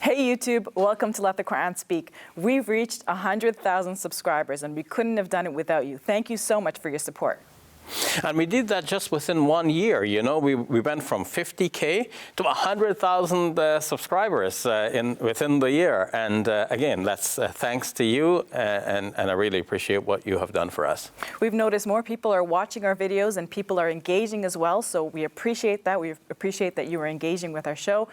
Hey YouTube, welcome to Let the Quran Speak. We've reached 100,000 subscribers and we couldn't have done it without you. Thank you so much for your support. And we did that just within 1 year. You know, we went from 50K to 100,000 subscribers within the year. And again, that's thanks to you, and I really appreciate what you have done for us. We've noticed more people are watching our videos and people are engaging as well. So we appreciate that. We appreciate that you are engaging with our show.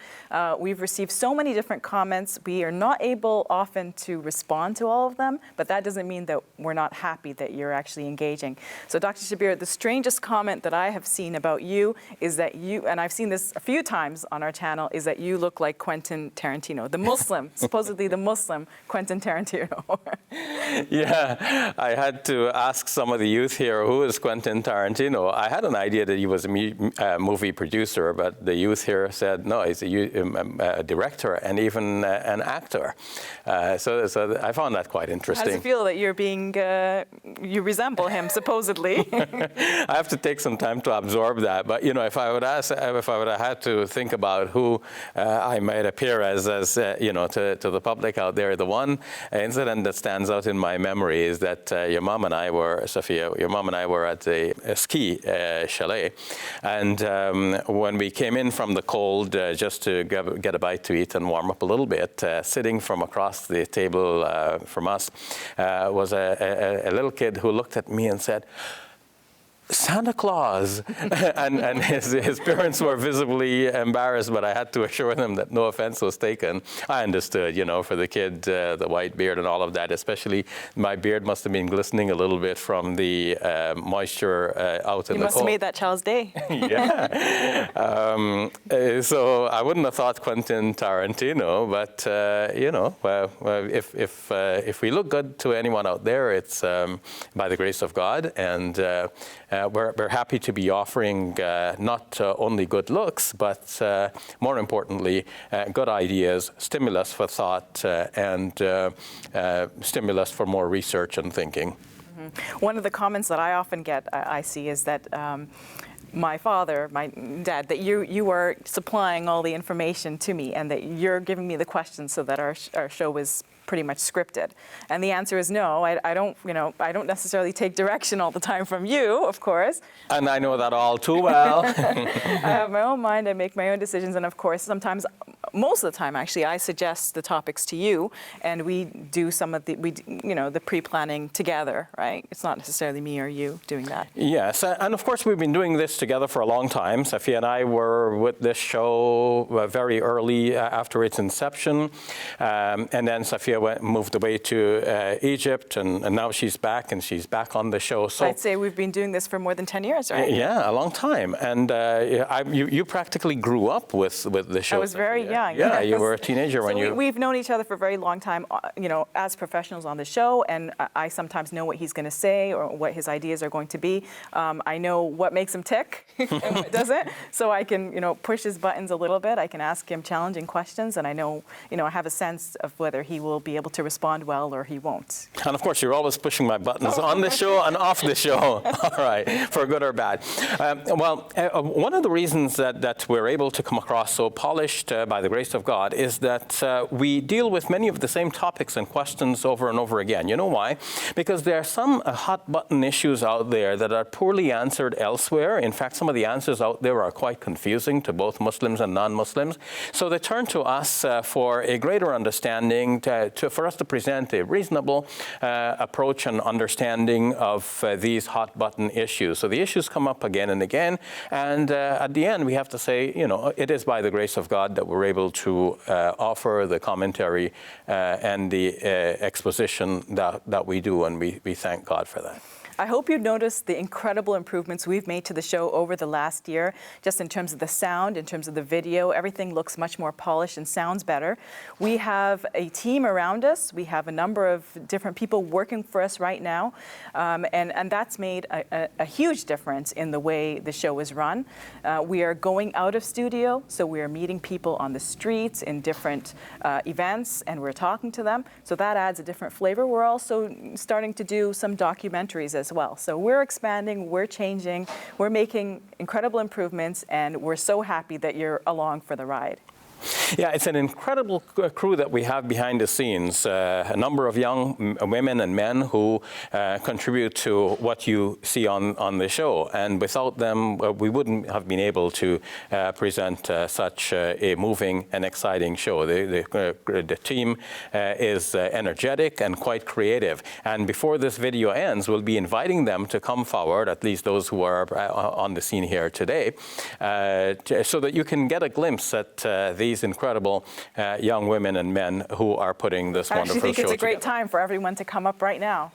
We've received so many different comments. We are not able often to respond to all of them, but that doesn't mean that we're not happy that you're actually engaging. So Dr. Shabir, the strangest comment that I have seen about you is that you, and I've seen this a few times on our channel, is that you look like Quentin Tarantino, the Muslim, supposedly the Muslim Quentin Tarantino. Yeah, I had to ask some of the youth here, who is Quentin Tarantino? I had an idea that he was a movie producer, but the youth here said, no, he's a director and even an actor. So I found that quite interesting. How does it feel that you're being, you resemble him, supposedly? I have to take some time to absorb that, but you know, if I would have had to think about who I might appear as you know, to the public out there, the one incident that stands out in my memory is that your mom and I were, Sophia, your mom and I were at a ski chalet, and when we came in from the cold just to get a bite to eat and warm up a little bit, sitting from across the table from us was a little kid who looked at me and said, Santa Claus, and his parents were visibly embarrassed, but I had to assure them that no offense was taken. I understood, you know, for the kid, the white beard and all of that, especially my beard must have been glistening a little bit from the moisture out in the cold. You must have made that child's day. Yeah. So I wouldn't have thought Quentin Tarantino, but you know, if we look good to anyone out there, it's by the grace of God, and we're happy to be offering not only good looks, but more importantly, good ideas, stimulus for thought, and stimulus for more research and thinking. Mm-hmm. One of the comments that I often get, I see, is that my father, my dad, that you are supplying all the information to me and that you're giving me the questions so that our show is pretty much scripted. And the answer is no. I don't necessarily take direction all the time from you, of course. And I know that all too well. I have my own mind. I make my own decisions, and of course, sometimes, most of the time, actually, I suggest the topics to you, and we do some of the the pre-planning together, right? It's not necessarily me or you doing that. Yes, and of course, we've been doing this together for a long time. Safia and I were with this show very early after its inception, and then Safia moved away to Egypt, and now she's back, and she's back on the show. So I'd say we've been doing this for more than 10 years, right? Yeah, a long time. And you practically grew up with the show. I was very young. Yeah, you were a teenager when you... We've known each other for a very long time, you know, as professionals on the show, and I sometimes know what he's going to say or what his ideas are going to be. I know what makes him tick and what doesn't, so I can, you know, push his buttons a little bit. I can ask him challenging questions, and I know, you know, I have a sense of whether he will be able to respond well or he won't. And of course, you're always pushing my buttons on the show and off the show. All right, for good or bad. One of the reasons that we're able to come across so polished by the grace of God is that we deal with many of the same topics and questions over and over again. You know why? Because there are some hot button issues out there that are poorly answered elsewhere. In fact, some of the answers out there are quite confusing to both Muslims and non-Muslims. So they turn to us for a greater understanding, for us to present a reasonable approach and understanding of these hot button issues. So the issues come up again and again, and at the end we have to say, you know, it is by the grace of God that we're able to offer the commentary and the exposition that we do, and we thank God for that. I hope you noticed the incredible improvements we've made to the show over the last year, just in terms of the sound, in terms of the video. Everything looks much more polished and sounds better. We have a team around us. We have a number of different people working for us right now, and that's made a huge difference in the way the show is run. We are going out of studio, so we are meeting people on the streets in different events, and we're talking to them. So that adds a different flavor. We're also starting to do some documentaries as well. So we're expanding, we're changing, we're making incredible improvements, and we're so happy that you're along for the ride. Yeah, it's an incredible crew that we have behind the scenes. A number of young women and men who contribute to what you see on the show. And without them, we wouldn't have been able to present such a moving and exciting show. The team is energetic and quite creative. And before this video ends, we'll be inviting them to come forward, at least those who are on the scene here today, so that you can get a glimpse at these incredible young women and men who are putting this wonderful show together. I actually think it's a great time for everyone to come up right now.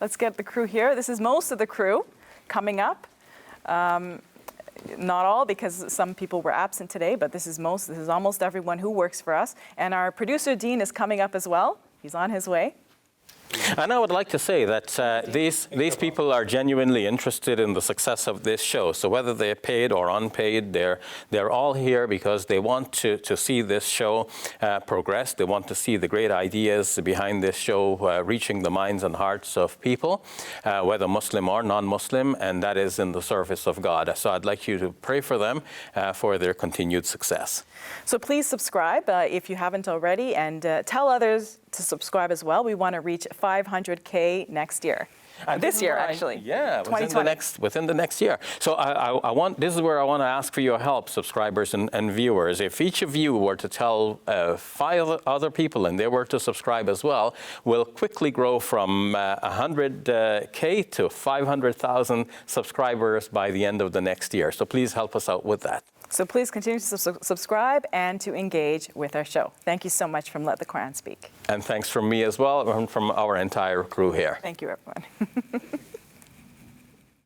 Let's get the crew here. This is most of the crew coming up. Not all, because some people were absent today, but this is almost everyone who works for us. And our producer, Dean, is coming up as well. He's on his way. And I would like to say that these people are genuinely interested in the success of this show. So whether they're paid or unpaid, they're all here because they want to see this show progress. They want to see the great ideas behind this show reaching the minds and hearts of people, whether Muslim or non-Muslim, and that is in the service of God. So I'd like you to pray for them for their continued success. So please subscribe if you haven't already, and tell others to subscribe as well. We want to reach 500K next year. This year, actually. Yeah, within the next year. So this is where I want to ask for your help, subscribers and viewers. If each of you were to tell 5 other people and they were to subscribe as well, we'll quickly grow from 100K to 500,000 subscribers by the end of the next year. So please help us out with that. So please continue to subscribe and to engage with our show. Thank you so much from Let the Quran Speak. And thanks from me as well, and from our entire crew here. Thank you, everyone.